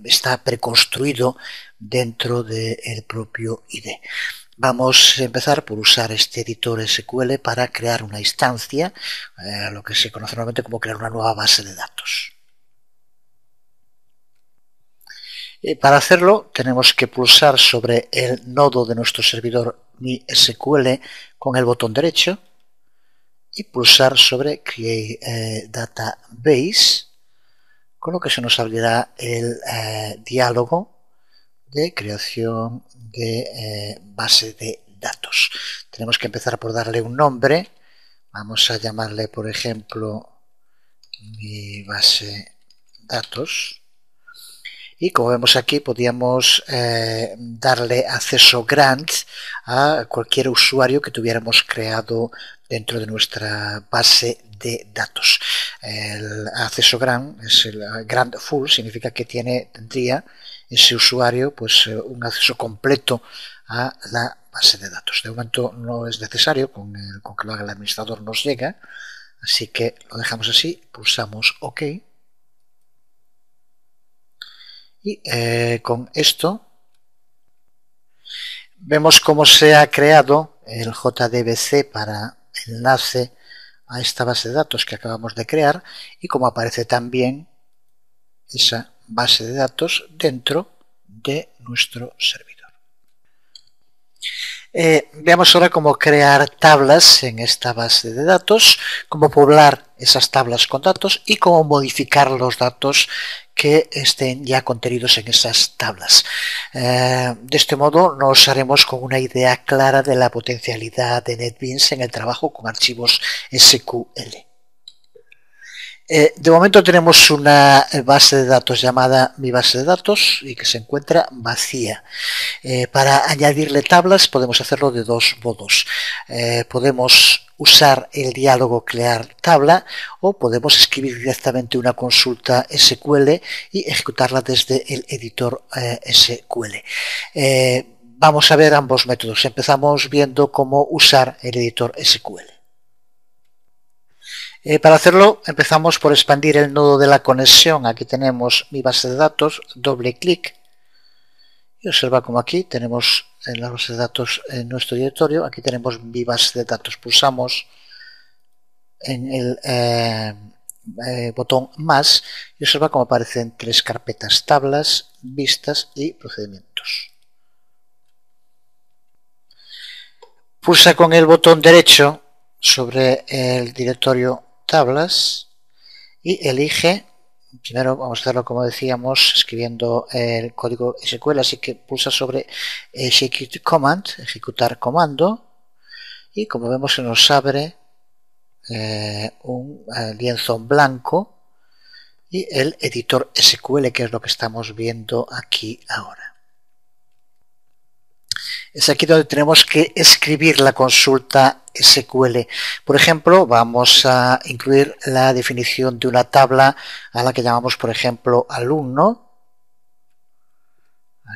[SPEAKER 1] está preconstruido dentro del propio IDE. Vamos a empezar por usar este editor SQL para crear una instancia, lo que se conoce normalmente como crear una nueva base de datos. Para hacerlo tenemos que pulsar sobre el nodo de nuestro servidor MySQL con el botón derecho y pulsar sobre Create Database, con lo que se nos abrirá el diálogo de creación de base de datos. Tenemos que empezar por darle un nombre. Vamos a llamarle, por ejemplo, mi base datos. Y como vemos aquí, podríamos darle acceso grant a cualquier usuario que tuviéramos creado dentro de nuestra base de datos. El acceso grant es el grant full, significa que tendría ese usuario pues un acceso completo a la base de datos. De momento no es necesario, con que lo haga el administrador nos llega, así que lo dejamos así, pulsamos OK. Y con esto vemos cómo se ha creado el JDBC para enlace a esta base de datos que acabamos de crear y como aparece también esa base de datos dentro de nuestro servidor. Veamos ahora cómo crear tablas en esta base de datos, cómo poblar esas tablas con datos y cómo modificar los datos que estén ya contenidos en esas tablas. De este modo nos haremos con una idea clara de la potencialidad de NetBeans en el trabajo con archivos SQL. De momento tenemos una base de datos llamada mi base de datos y que se encuentra vacía. Para añadirle tablas podemos hacerlo de dos modos. Podemos usar el diálogo crear tabla o podemos escribir directamente una consulta SQL y ejecutarla desde el editor SQL. Vamos a ver ambos métodos. Empezamos viendo cómo usar el editor SQL. Para hacerlo empezamos por expandir el nodo de la conexión. Aquí tenemos mi base de datos, doble clic y observa como aquí tenemos en la base de datos en nuestro directorio, aquí tenemos mi base de datos, pulsamos en el botón más y observa como aparecen tres carpetas, tablas, vistas y procedimientos. Pulsa con el botón derecho sobre el directorio tablas y elige, primero vamos a hacerlo como decíamos escribiendo el código SQL, así que pulsa sobre Execute Command, ejecutar comando, y como vemos se nos abre un lienzo en blanco y el editor SQL, que es lo que estamos viendo aquí ahora. Es aquí donde tenemos que escribir la consulta SQL. Por ejemplo, vamos a incluir la definición de una tabla a la que llamamos, por ejemplo, alumno.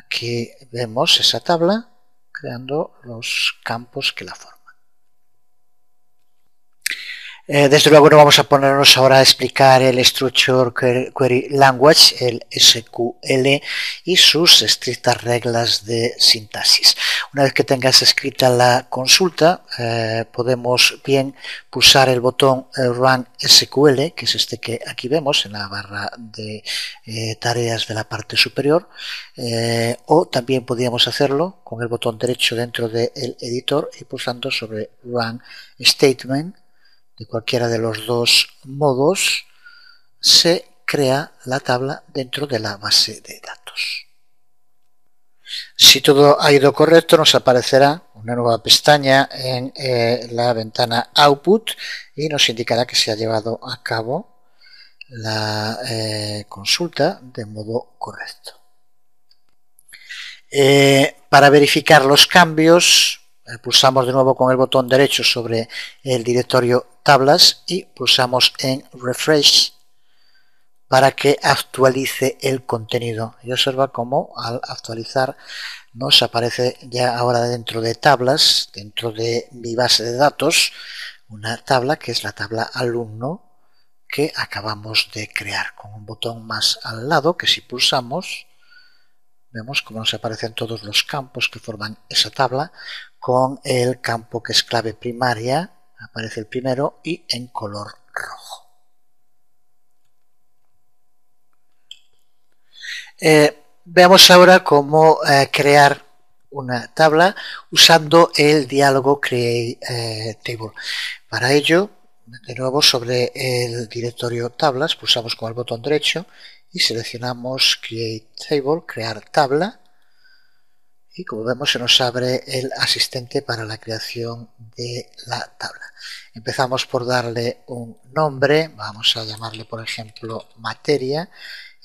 [SPEAKER 1] Aquí vemos esa tabla creando los campos que la forman. Desde luego no vamos a ponernos ahora a explicar el Structured Query Language, el SQL, y sus estrictas reglas de sintaxis. Una vez que tengas escrita la consulta, podemos bien pulsar el botón Run SQL, que es este que aquí vemos en la barra de tareas de la parte superior, o también podríamos hacerlo con el botón derecho dentro del editor y pulsando sobre Run Statement. De cualquiera de los dos modos se crea la tabla dentro de la base de datos. Si todo ha ido correcto, nos aparecerá una nueva pestaña en la ventana Output y nos indicará que se ha llevado a cabo la consulta de modo correcto. Para verificar los cambios, pulsamos de nuevo con el botón derecho sobre el directorio tablas y pulsamos en Refresh para que actualice el contenido. Y observa cómo al actualizar nos aparece ya ahora dentro de tablas, dentro de mi base de datos, una tabla que es la tabla alumno que acabamos de crear, con un botón más al lado que si pulsamos vemos cómo nos aparecen todos los campos que forman esa tabla, con el campo que es clave primaria, aparece el primero y en color rojo. Veamos ahora cómo crear una tabla usando el diálogo Create Table. Para ello, de nuevo sobre el directorio tablas, pulsamos con el botón derecho y seleccionamos Create Table, crear tabla, y como vemos se nos abre el asistente para la creación de la tabla. Empezamos por darle un nombre, vamos a llamarle por ejemplo materia,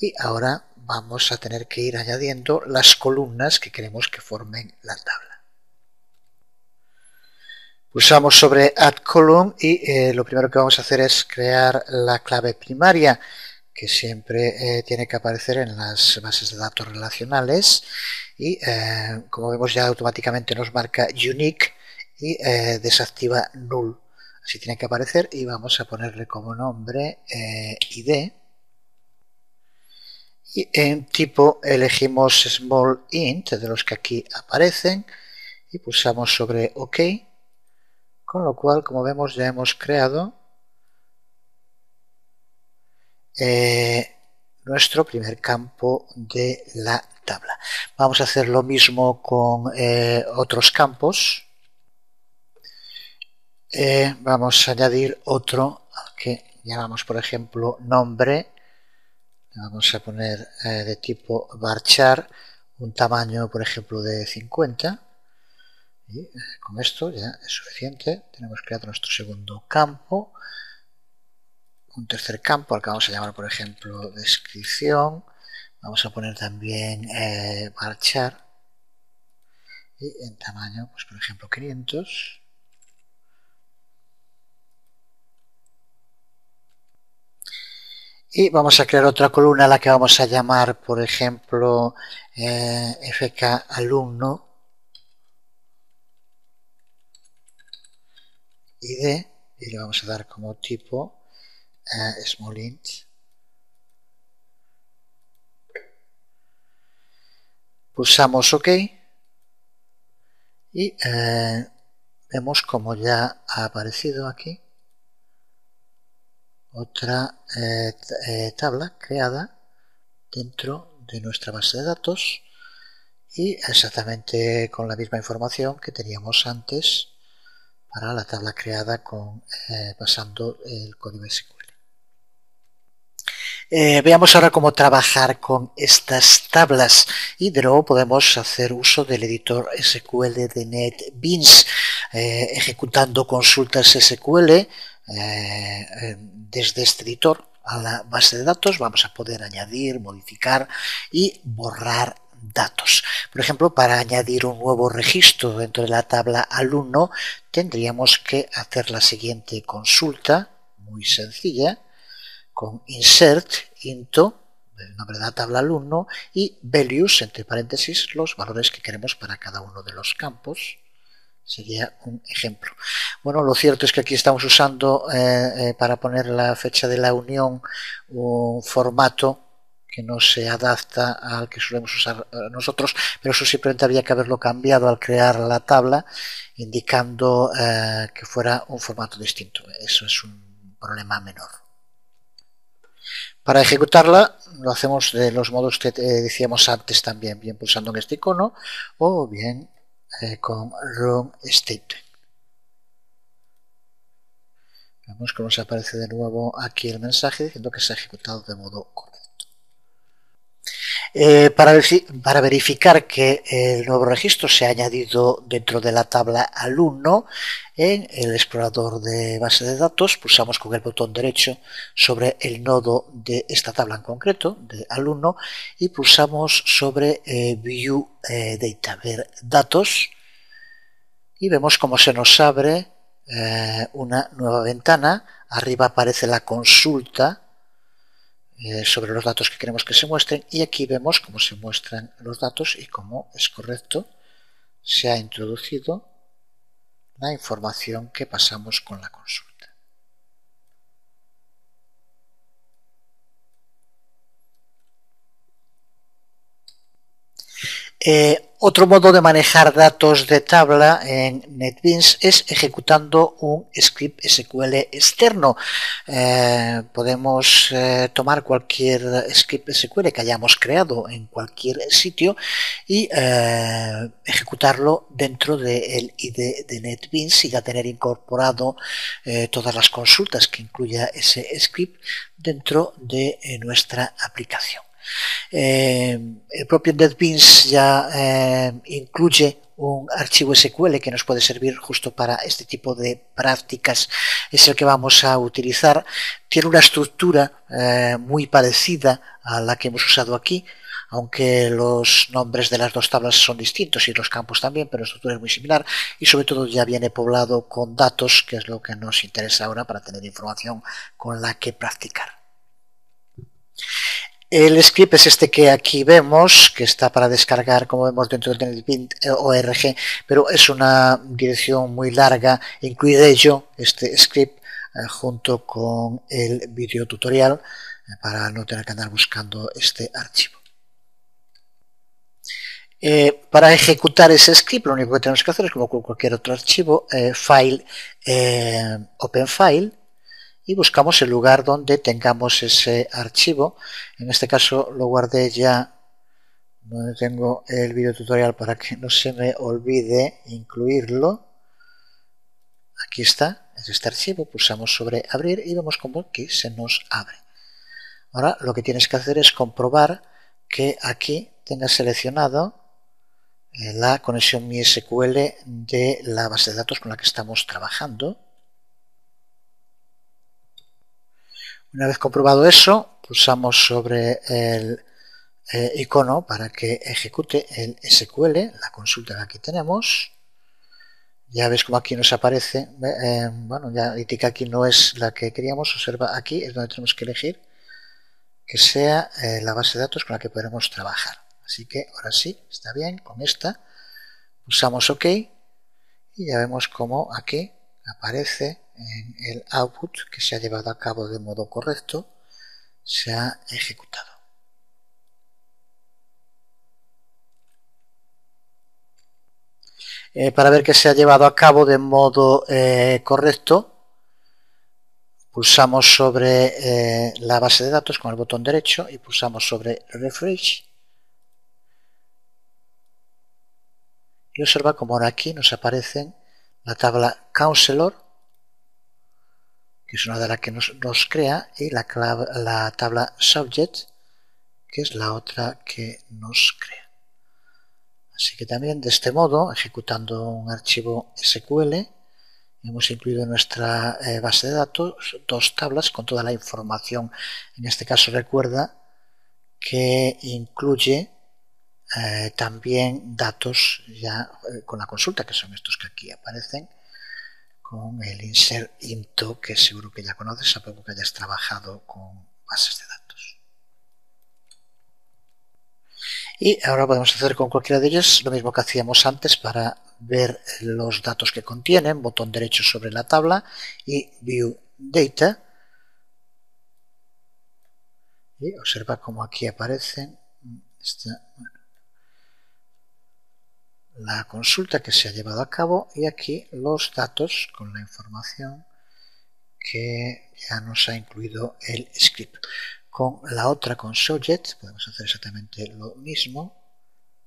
[SPEAKER 1] y ahora vamos a tener que ir añadiendo las columnas que queremos que formen la tabla. Pulsamos sobre Add Column y lo primero que vamos a hacer es crear la clave primaria, que siempre tiene que aparecer en las bases de datos relacionales y como vemos ya automáticamente nos marca Unique y desactiva Null. Así tiene que aparecer y vamos a ponerle como nombre ID y en tipo elegimos Small Int, de los que aquí aparecen, y pulsamos sobre OK Con lo cual, como vemos, ya hemos creado nuestro primer campo de la tabla. Vamos a hacer lo mismo con otros campos. Vamos a añadir otro que llamamos, por ejemplo, nombre. Vamos a poner de tipo varchar, un tamaño, por ejemplo, de 50. Y con esto ya es suficiente. Tenemos creado nuestro segundo campo. Un tercer campo al que vamos a llamar, por ejemplo, descripción. Vamos a poner también varchar. Y en tamaño, pues por ejemplo, 500. Y vamos a crear otra columna a la que vamos a llamar, por ejemplo, FK alumno ID, y le vamos a dar como tipo small int. Pulsamos OK y vemos como ya ha aparecido aquí otra tabla creada dentro de nuestra base de datos y exactamente con la misma información que teníamos antes para la tabla creada con pasando el código SQL. Veamos ahora cómo trabajar con estas tablas y de nuevo podemos hacer uso del editor SQL de NetBeans ejecutando consultas SQL desde este editor a la base de datos. Vamos a poder añadir, modificar y borrar datos. Por ejemplo, para añadir un nuevo registro dentro de la tabla alumno tendríamos que hacer la siguiente consulta, muy sencilla, con insert into el nombre de la tabla alumno y values, entre paréntesis, los valores que queremos para cada uno de los campos. Sería un ejemplo. Bueno, lo cierto es que aquí estamos usando para poner la fecha de la unión un formato que no se adapta al que solemos usar nosotros, pero eso simplemente había que haberlo cambiado al crear la tabla, indicando que fuera un formato distinto. Eso es un problema menor. Para ejecutarla lo hacemos de los modos que decíamos antes también, bien pulsando en este icono o bien con Run Statement. Vemos que nos aparece de nuevo aquí el mensaje diciendo que se ha ejecutado de modo correcto. Para verificar que el nuevo registro se ha añadido dentro de la tabla alumno, en el explorador de base de datos pulsamos con el botón derecho sobre el nodo de esta tabla en concreto, de alumno, y pulsamos sobre View Data, ver datos, y vemos cómo se nos abre una nueva ventana. Arriba aparece la consulta sobre los datos que queremos que se muestren y aquí vemos cómo se muestran los datos y cómo es correcto se ha introducido la información que pasamos con la consulta. Otro modo de manejar datos de tabla en NetBeans es ejecutando un script SQL externo. Podemos tomar cualquier script SQL que hayamos creado en cualquier sitio y ejecutarlo dentro del ID de NetBeans y ya tener incorporado todas las consultas que incluya ese script dentro de nuestra aplicación. El propio NetBeans ya incluye un archivo SQL que nos puede servir justo para este tipo de prácticas. Es el que vamos a utilizar. Tiene una estructura muy parecida a la que hemos usado aquí, aunque los nombres de las dos tablas son distintos y los campos también, pero la estructura es muy similar y sobre todo ya viene poblado con datos, que es lo que nos interesa ahora para tener información con la que practicar. El script es este que aquí vemos, que está para descargar, como vemos, dentro del NetBeans.org, pero es una dirección muy larga. Incluye ello este script junto con el video tutorial para no tener que andar buscando este archivo. Para ejecutar ese script lo único que tenemos que hacer es como con cualquier otro archivo, file, open file, y buscamos el lugar donde tengamos ese archivo. En este caso lo guardé ya donde tengo el video tutorial para que no se me olvide incluirlo. Aquí está, es este archivo, pulsamos sobre abrir y vemos como aquí se nos abre. Ahora lo que tienes que hacer es comprobar que aquí tengas seleccionado la conexión MySQL de la base de datos con la que estamos trabajando. Una vez comprobado eso, pulsamos sobre el icono para que ejecute el SQL, la consulta que aquí tenemos. Ya ves como aquí nos aparece, bueno, ya indica aquí no es la que queríamos, observa aquí es donde tenemos que elegir que sea la base de datos con la que podremos trabajar. Así que ahora sí, está bien, con esta pulsamos OK y ya vemos como aquí aparece en el output que se ha llevado a cabo de modo correcto, se ha ejecutado. Para ver que se ha llevado a cabo de modo correcto, pulsamos sobre la base de datos con el botón derecho y pulsamos sobre Refresh. Y observa como ahora aquí nos aparecen la tabla Counselor, que es una de las que nos crea, y la tabla Subject, que es la otra que nos crea. Así que también de este modo, ejecutando un archivo SQL, hemos incluido en nuestra base de datos dos tablas con toda la información. En este caso recuerda que incluye también datos ya con la consulta, que son estos que aquí aparecen, con el insert into, que seguro que ya conoces, a poco que hayas trabajado con bases de datos. Y ahora podemos hacer con cualquiera de ellos lo mismo que hacíamos antes para ver los datos que contienen, botón derecho sobre la tabla y View Data. Y observa cómo aquí aparecen la consulta que se ha llevado a cabo y aquí los datos con la información que ya nos ha incluido el script. Con la otra, con Subject, podemos hacer exactamente lo mismo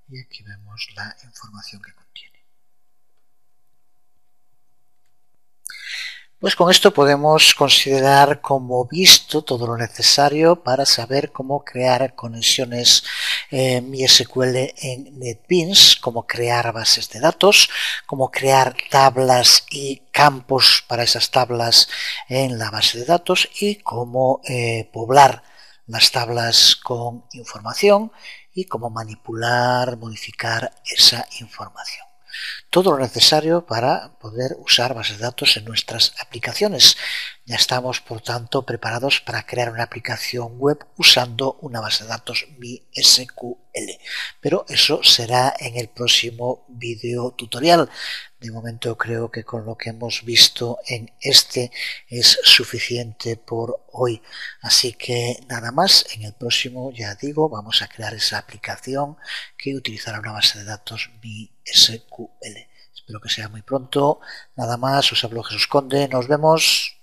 [SPEAKER 1] y aquí vemos la información que contiene. Pues con esto podemos considerar como visto todo lo necesario para saber cómo crear conexiones MySQL en NetBeans, cómo crear bases de datos, cómo crear tablas y campos para esas tablas en la base de datos y cómo poblar las tablas con información y cómo manipular, modificar esa información. Todo lo necesario para poder usar bases de datos en nuestras aplicaciones. Ya estamos, por tanto, preparados para crear una aplicación web usando una base de datos MySQL. Pero eso será en el próximo video tutorial. De momento creo que con lo que hemos visto en este es suficiente por hoy. Así que nada más, en el próximo, ya digo, vamos a crear esa aplicación que utilizará una base de datos MySQL. Espero que sea muy pronto. Nada más, os habló Jesús Conde. Nos vemos.